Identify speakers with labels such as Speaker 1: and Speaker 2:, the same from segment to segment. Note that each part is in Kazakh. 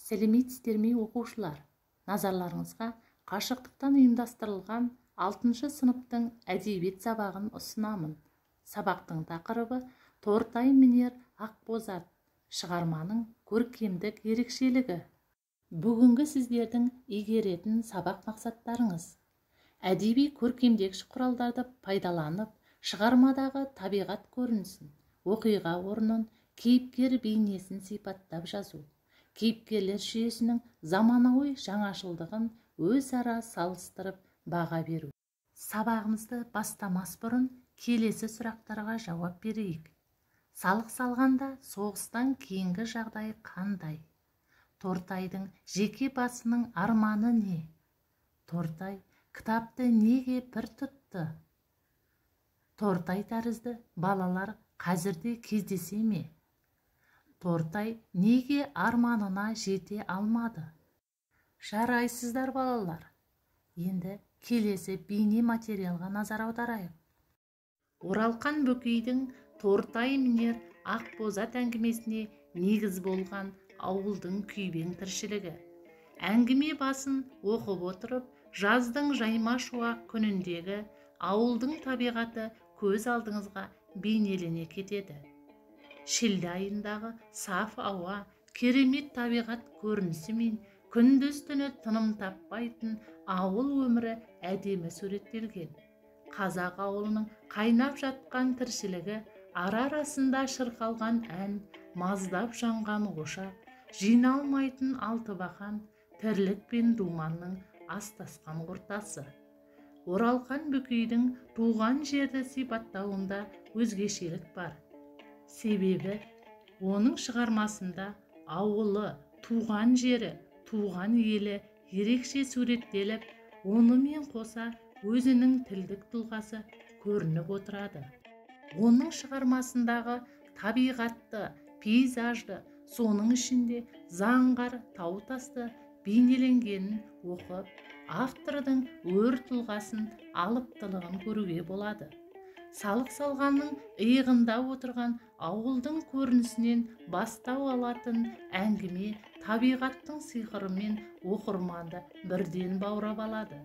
Speaker 1: Сәлеметсіздер ме оқушылар? Назарларыңызға қашықтықтан ұйымдастырылған 6 сыныптың әдебиет сабағын ұсынамын. Сабақтың тақырыбы Тортай мінер Ақбозат. Шығарманың көркемдік ерекшелігі. Бүгінгі сіздердің игеретін сабақ мақсаттарыңыз: әдеби көркемдегіш құралдарды пайдаланып, шығармадағы табиғат көрінісін, оқиға орнын, кейіпкер бейнесін сипаттап жазу. Кейіпкерлер жүйесінің заманауи жаңашылдығын өзара салыстырып баға беру. Сабағымызды бастамас бұрын келесі сұрақтарға жауап берейік. Салық салғанда соғыстан кейінгі жағдай қандай? Тортайдың жеке басының арманы не? Тортай кітапты неге пір тұтты? Тортай тәрізді балалар қазірде кездесе ме? Тортай неге арманына жете алмады? Жарайсыздар балалар. Енді келесі бейне материалға назар аударайық. Оралқан Бөкейдің Тортай мінер Ақбозат әңгімесіне негіз болған ауылдың күйбең тіршілігі. Әңгіме басын оқып отырып, жаздың жайма шуақ күніндегі ауылдың табиғаты көз алдыңызға бейнелене кетеді. Шілде айындағы саф ауа, керемет табиғат көрінісі мен күндіз түні тыным таппайтын ауыл өмірі әдемі суреттелген. Қазақ ауылының қайнап жатқан тіршілігі, ара-арасында шырқалған ән, маздап жанған ошақ, жиналмайтын алтыбақан, тірлік пен думанның астасқан ортасы. Оралқан Бөкейдің туған жерді сипаттауында өзгешелік бар. Себебі оның шығармасында ауылы, туған жері, туған елі ерекше суреттеліп, онымен қоса өзінің тілдік тұлғасы көрініп отырады. Оның шығармасындағы табиғатты, пейзажды, соның ішінде заңғар, тау-тасты бейнеленгенін оқып, автордың өр тұлғасын, алыптылығын көруге болады. Салық салғанның иығында отырған ауылдың көрінісінен бастау алатын әңгіме табиғаттың сиқырымен оқырманды бірден баурап алады.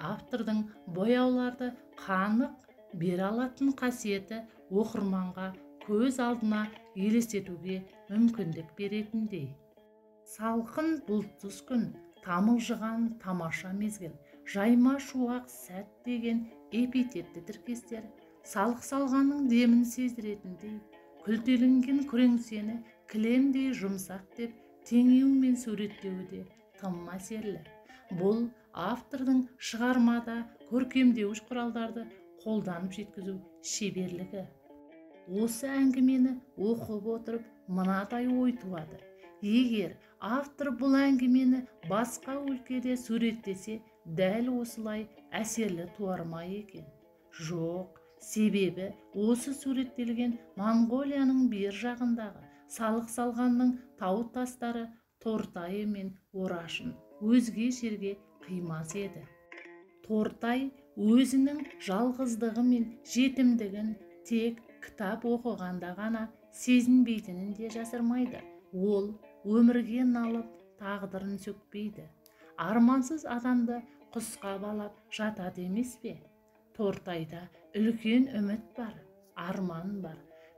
Speaker 1: Автордың бояуларды қанық бере алатын қасиеті оқырманға көз алдына елестетуге мүмкіндік беретіндей. Салқын бұлтсыз күн, тамылжыған тамаша мезгіл, жайма шуақ сәт деген эпитетті тіркестер салық салғанның демін сездіретіндей, күлтеленген күреңсені кілемдей жұмсақ деп теңеумен суреттеуі де тым әсерлі. Бұл автордың шығармада көркемдеуіш құралдарды қолданып жеткізу шеберлігі. Осы әңгімені оқып отырып мынадай ой туады: егер автор бұл әңгімені басқа өлкеде суреттесе, дәл осылай әсерлі туар ма екен? Жоқ, себебі осы суреттелген Моңғолияның бер жағындағы салық салғанның тау-тастары Тортайы мен Орашын өзге жерге қимас еді. Тортай өзінің жалғыздығы мен жетімдігін тек кітап оқығанда ғана сезінбейтінін де жасырмайды. Ол өмірге налып тағдырын сөкпейді. Армансыз адамды құсқа балап жатады емес пе? Тортайда үлкен үміт бар, арман бар.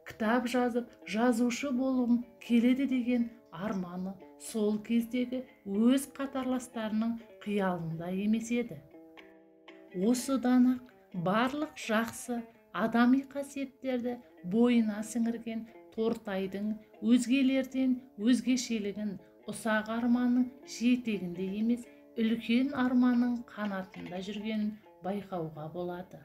Speaker 1: Кітап жазып, жазушы болуым келеді деген арманы сол кездегі өз қатарластарының қиялында емес еді. Осыдан ақ барлық жақсы адами қасиеттерді бойына сіңірген Тортайдың өзгелерден өзгешелігін ұсақ арманның жетегінде емес, үлкен арманның қанатында жүргенін байқауға болады.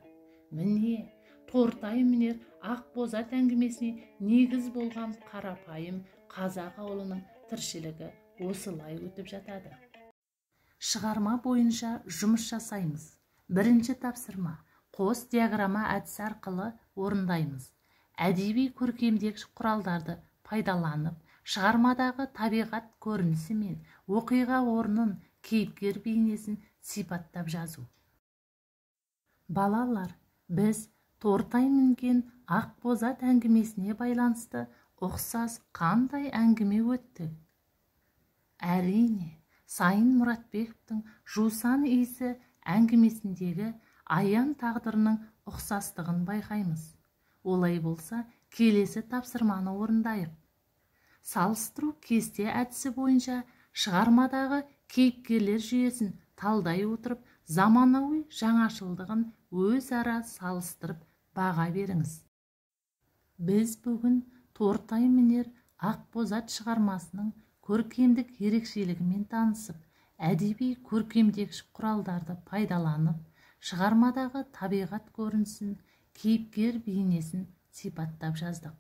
Speaker 1: Міне, Тортай мінер Ақбозат әңгімесіне негіз болған қарапайым қазақ ауылының тіршілігі осылай өтіп жатады. Шығарма бойынша жұмыс жасаймыз. Бірінші тапсырма: қос диаграмма әдісі арқылы орындаймыз. Әдеби көркемдегіш құралдарды пайдаланып, шығармадағы табиғат көрінісі мен оқиға орнын, кейіпкер бейнесін сипаттап жазу. Балалар, біз Тортай мінген Ақбозат әңгімесіне байланысты ұқсас қандай әңгіме өттік? Әрине, Сайын Мұратбековтің жусан иісі әңгімесіндегі аян тағдырының ұқсастығын байқаймыз. Олай болса, келесі тапсырманы орындайық. Салыстыру кесте әдісі бойынша шығармадағы кейіпкерлер жүйесін талдай отырып, заманауи жаңашылдығын өзара салыстырып баға беріңіз. Біз бүгін Тортай мінер Ақбозат шығармасының көркемдік ерекшелігімен танысып, әдеби көркемдегіш құралдарды пайдаланып, шығармадағы табиғат көрінісін, кейіпкер бейнесін сипаттап жаздық.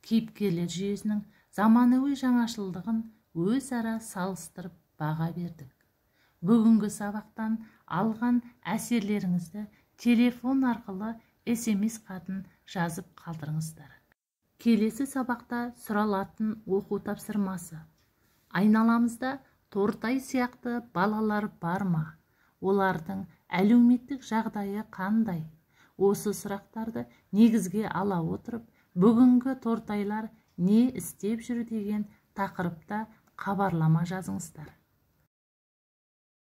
Speaker 1: Кейіпкерлер жүйесінің заманауи жаңашылдығын өзара салыстырып баға бердік. Бүгінгі сабақтан алған әсерлеріңізді телефон арқылы SMS хатын жазып қалдырыңыздар. Келесі сабақта сұралатын оқу тапсырмасы. Айналамызда Тортай сияқты балалар бар ма? Олардың әлеуметтік жағдайы қандай? Осы сұрақтарды негізге ала отырып, бүгінгі Тортайлар не істеп жүр деген тақырыпта хабарлама жазыңыздар.